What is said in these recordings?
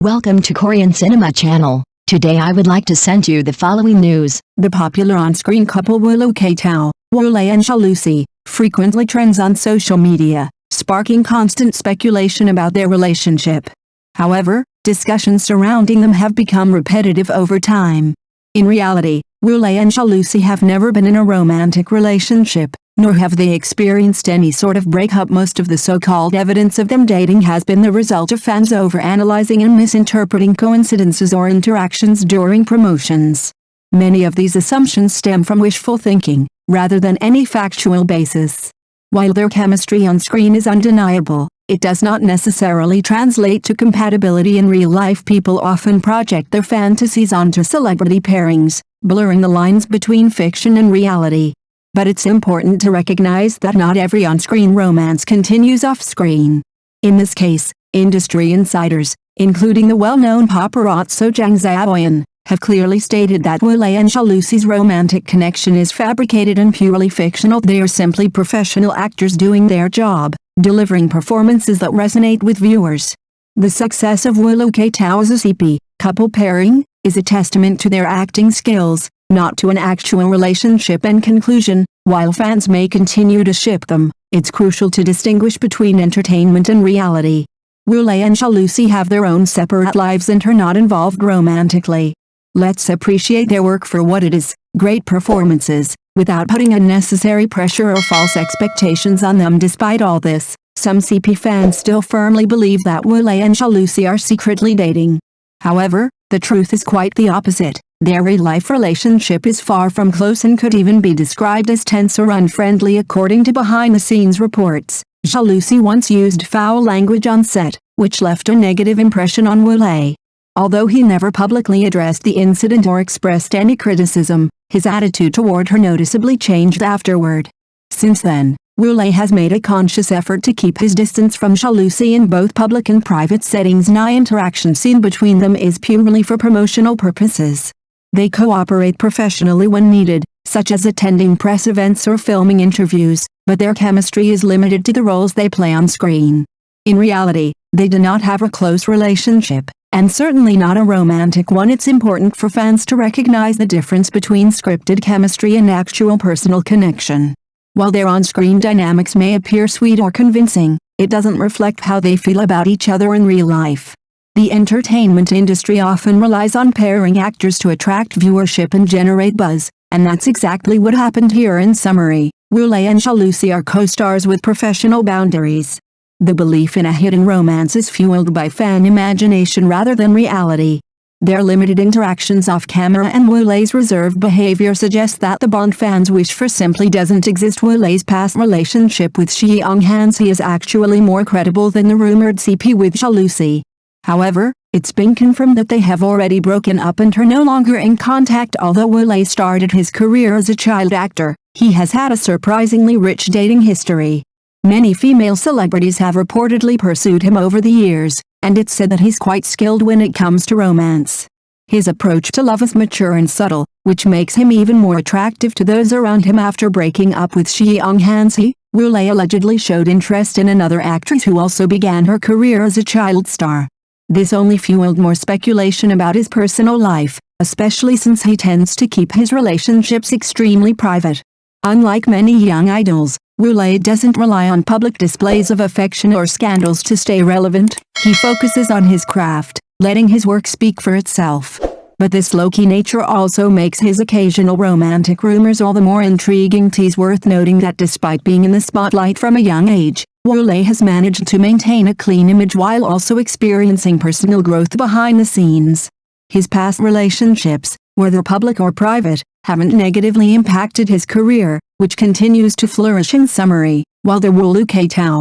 Welcome to Korean Cinema Channel. Today I would like to send you the following news. The popular on-screen couple Lusi and Lusi frequently trends on social media, sparking constant speculation about their relationship. However, discussions surrounding them have become repetitive over time. In reality, Lusi and Lusi have never been in a romantic relationship, nor have they experienced any sort of breakup. Most of the so-called evidence of them dating has been the result of fans overanalyzing and misinterpreting coincidences or interactions during promotions. Many of these assumptions stem from wishful thinking, rather than any factual basis. While their chemistry on screen is undeniable, it does not necessarily translate to compatibility in real life. People often project their fantasies onto celebrity pairings, blurring the lines between fiction and reality. But it's important to recognize that not every on-screen romance continues off-screen. In this case, industry insiders, including the well-known paparazzo Zhao, have clearly stated that Lusi and Lusi's romantic connection is fabricated and purely fictional. They are simply professional actors doing their job, delivering performances that resonate with viewers. The success of Lusi as a CP couple pairing is a testament to their acting skills, not to an actual relationship. And conclusion, while fans may continue to ship them, it's crucial to distinguish between entertainment and reality. Lusi and Lusi have their own separate lives and are not involved romantically. Let's appreciate their work for what it is, great performances, without putting unnecessary pressure or false expectations on them. Despite all this, some CP fans still firmly believe that Lusi and Lusi are secretly dating. However, the truth is quite the opposite. Their real-life relationship is far from close and could even be described as tense or unfriendly. According to behind-the-scenes reports, Lusi once used foul language on set, which left a negative impression on Lusi. Although he never publicly addressed the incident or expressed any criticism, his attitude toward her noticeably changed afterward. Since then, Lusi has made a conscious effort to keep his distance from Lusi in both public and private settings. No interaction seen between them is purely for promotional purposes. They cooperate professionally when needed, such as attending press events or filming interviews, but their chemistry is limited to the roles they play on screen. In reality, they do not have a close relationship, and certainly not a romantic one. It's important for fans to recognize the difference between scripted chemistry and actual personal connection. While their on-screen dynamics may appear sweet or convincing, it doesn't reflect how they feel about each other in real life. The entertainment industry often relies on pairing actors to attract viewership and generate buzz, and that's exactly what happened here. In summary, Lusi and Lusi are co-stars with professional boundaries. The belief in a hidden romance is fueled by fan imagination rather than reality. Their limited interactions off-camera and Lusi's reserved behavior suggest that the bond fans wish for simply doesn't exist. Lusi's past relationship with Hae-in is actually more credible than the rumored CP with Lusi. However, it's been confirmed that they have already broken up and are no longer in contact. Although Lusi started his career as a child actor, he has had a surprisingly rich dating history. Many female celebrities have reportedly pursued him over the years, and it's said that he's quite skilled when it comes to romance. His approach to love is mature and subtle, which makes him even more attractive to those around him. After breaking up with Hae-in, Lusi allegedly showed interest in another actress who also began her career as a child star. This only fueled more speculation about his personal life, especially since he tends to keep his relationships extremely private. Unlike many young idols, Lusi doesn't rely on public displays of affection or scandals to stay relevant. He focuses on his craft, letting his work speak for itself. But this low-key nature also makes his occasional romantic rumors all the more intriguing. It's worth noting that despite being in the spotlight from a young age, Lusi has managed to maintain a clean image while also experiencing personal growth behind the scenes. His past relationships, whether public or private, haven't negatively impacted his career, which continues to flourish. In summary, while the Lusi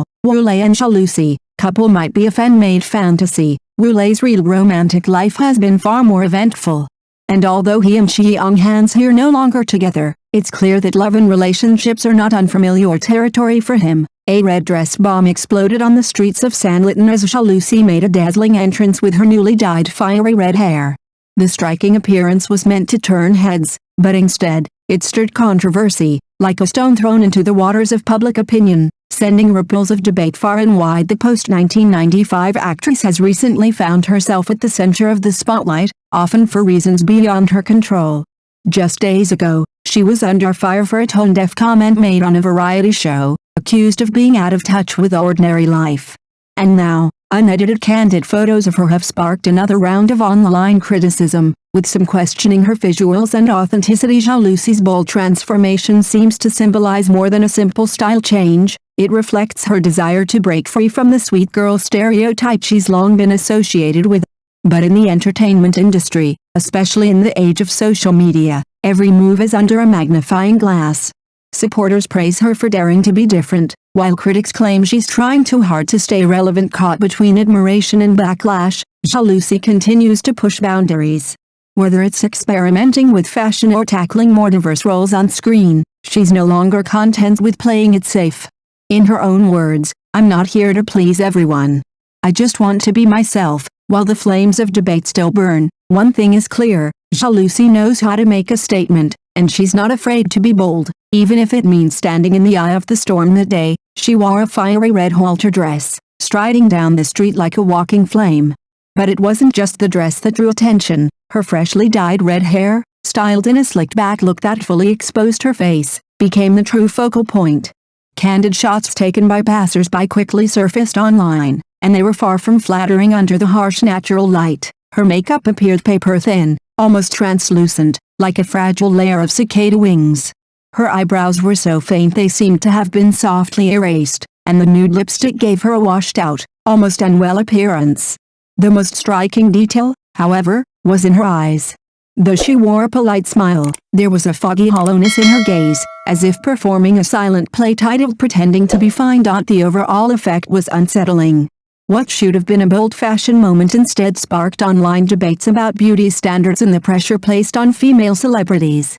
and Lusi couple might be a fan-made fantasy, Lusi's real romantic life has been far more eventful. And although he and Hae-in are no longer together, it's clear that love and relationships are not unfamiliar territory for him. A red dress bomb exploded on the streets of Sanlitun as Lusi made a dazzling entrance with her newly dyed fiery red hair. The striking appearance was meant to turn heads, but instead, it stirred controversy, like a stone thrown into the waters of public opinion. sending ripples of debate far and wide. The post-1995 actress has recently found herself at the center of the spotlight, often for reasons beyond her control. Just days ago, she was under fire for a tone-deaf comment made on a variety show, accused of being out of touch with ordinary life. And now, unedited candid photos of her have sparked another round of online criticism, with some questioning her visuals and authenticity. Zhao Lusi's bold transformation seems to symbolize more than a simple style change. It reflects her desire to break free from the sweet girl stereotype she's long been associated with. But in the entertainment industry, especially in the age of social media, every move is under a magnifying glass. Supporters praise her for daring to be different, while critics claim she's trying too hard to stay relevant. Caught between admiration and backlash, Zhao Lusi continues to push boundaries. Whether it's experimenting with fashion or tackling more diverse roles on screen, she's no longer content with playing it safe. In her own words, "I'm not here to please everyone. I just want to be myself." While the flames of debate still burn, one thing is clear: Zhao Lusi knows how to make a statement, and she's not afraid to be bold, even if it means standing in the eye of the storm. That day, she wore a fiery red halter dress, striding down the street like a walking flame. But it wasn't just the dress that drew attention. Her freshly dyed red hair, styled in a slicked-back look that fully exposed her face, became the true focal point. Candid shots taken by passers-by quickly surfaced online, and they were far from flattering under the harsh natural light. Her makeup appeared paper-thin, almost translucent, like a fragile layer of cicada wings. Her eyebrows were so faint they seemed to have been softly erased, and the nude lipstick gave her a washed-out, almost unwell appearance. The most striking detail, however, was in her eyes. Though she wore a polite smile, there was a foggy hollowness in her gaze, as if performing a silent play titled Pretending to be Fine. The overall effect was unsettling. What should have been a bold fashion moment instead sparked online debates about beauty standards and the pressure placed on female celebrities.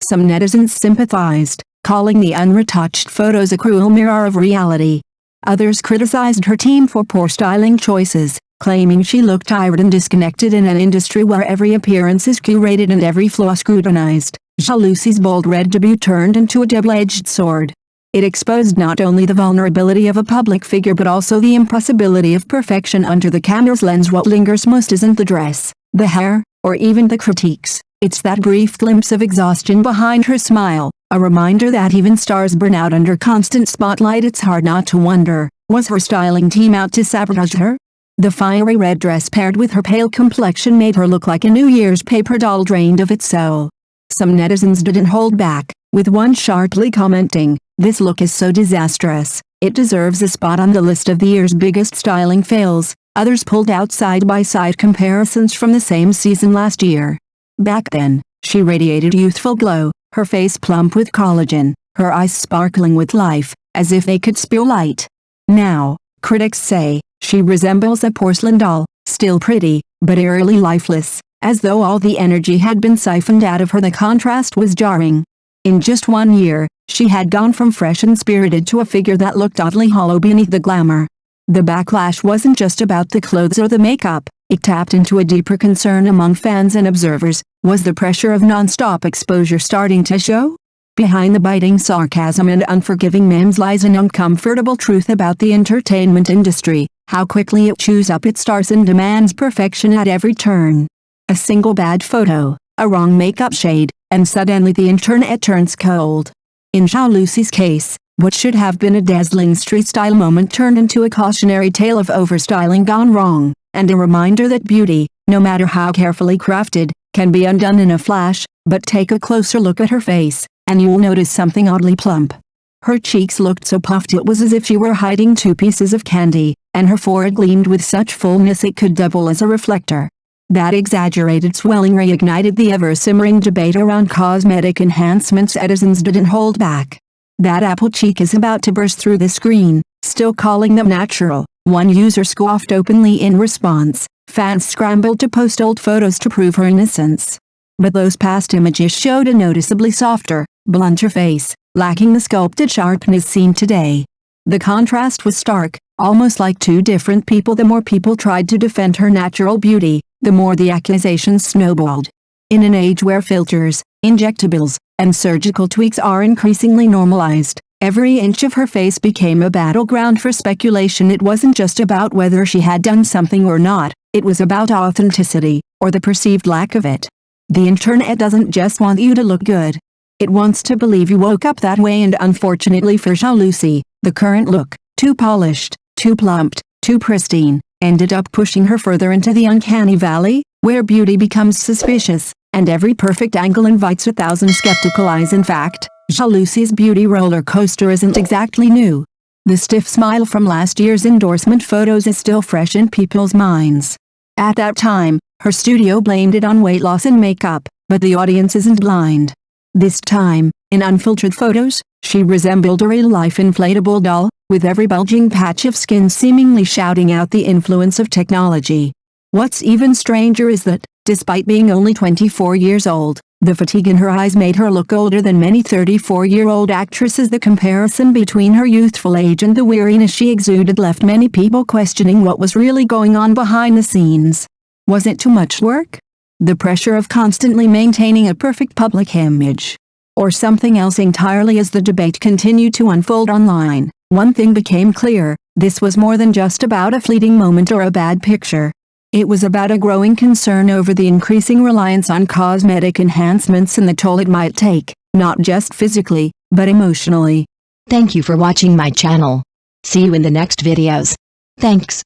Some netizens sympathized, calling the unretouched photos a cruel mirror of reality. Others criticized her team for poor styling choices, claiming she looked tired and disconnected in an industry where every appearance is curated and every flaw scrutinized. Zhao Lusi's bold red debut turned into a double-edged sword. It exposed not only the vulnerability of a public figure but also the impossibility of perfection under the camera's lens. What lingers most isn't the dress, the hair, or even the critiques. It's that brief glimpse of exhaustion behind her smile, a reminder that even stars burn out under constant spotlight. It's hard not to wonder, was her styling team out to sabotage her? The fiery red dress paired with her pale complexion made her look like a New Year's paper doll drained of its soul. Some netizens didn't hold back, with one sharply commenting, "This look is so disastrous, it deserves a spot on the list of the year's biggest styling fails." Others pulled out side-by-side comparisons from the same season last year. Back then, she radiated youthful glow, her face plump with collagen, her eyes sparkling with life, as if they could spew light. Now, critics say, she resembles a porcelain doll, still pretty, but eerily lifeless, as though all the energy had been siphoned out of her. The contrast was jarring. In just 1 year, she had gone from fresh and spirited to a figure that looked oddly hollow beneath the glamour. The backlash wasn't just about the clothes or the makeup, it tapped into a deeper concern among fans and observers. Was the pressure of non-stop exposure starting to show? Behind the biting sarcasm and unforgiving memes lies an uncomfortable truth about the entertainment industry, how quickly it chews up its stars and demands perfection at every turn. A single bad photo, a wrong makeup shade, and suddenly the internet turns cold. In Zhao Lusi's case, what should have been a dazzling street-style moment turned into a cautionary tale of overstyling gone wrong, and a reminder that beauty, no matter how carefully crafted, can be undone in a flash. But take a closer look at her face, and you'll notice something oddly plump. Her cheeks looked so puffed it was as if she were hiding 2 pieces of candy, and her forehead gleamed with such fullness it could double as a reflector. That exaggerated swelling reignited the ever-simmering debate around cosmetic enhancements. Netizens didn't hold back. "That apple cheek is about to burst through the screen, still calling them natural," one user scoffed openly. In response, fans scrambled to post old photos to prove her innocence. But those past images showed a noticeably softer, blunter face, lacking the sculpted sharpness seen today. The contrast was stark, almost like 2 different people. The more people tried to defend her natural beauty, the more the accusations snowballed. In an age where filters, injectables, and surgical tweaks are increasingly normalized, Every inch of her face became a battleground for speculation. It wasn't just about whether she had done something or not, it was about authenticity, or the perceived lack of it. The internet doesn't just want you to look good. It wants to believe you woke up that way, and unfortunately for Zhao Lusi, the current look, too polished, too plumped, too pristine, ended up pushing her further into the uncanny valley, where beauty becomes suspicious, and every perfect angle invites 1,000 skeptical eyes. In fact, Zhao Lusi's beauty roller coaster isn't exactly new. The stiff smile from last year's endorsement photos is still fresh in people's minds. At that time, her studio blamed it on weight loss and makeup, but the audience isn't blind. This time, in unfiltered photos, she resembled a real-life inflatable doll, with every bulging patch of skin seemingly shouting out the influence of technology. What's even stranger is that, despite being only 24 years old, the fatigue in her eyes made her look older than many 34-year-old actresses. The comparison between her youthful age and the weariness she exuded left many people questioning what was really going on behind the scenes. Was it too much work? The pressure of constantly maintaining a perfect public image? Or something else entirely? As the debate continued to unfold online, one thing became clear: this was more than just about a fleeting moment or a bad picture. It was about a growing concern over the increasing reliance on cosmetic enhancements and the toll it might take, not just physically, but emotionally. Thank you for watching my channel. See you in the next videos. Thanks.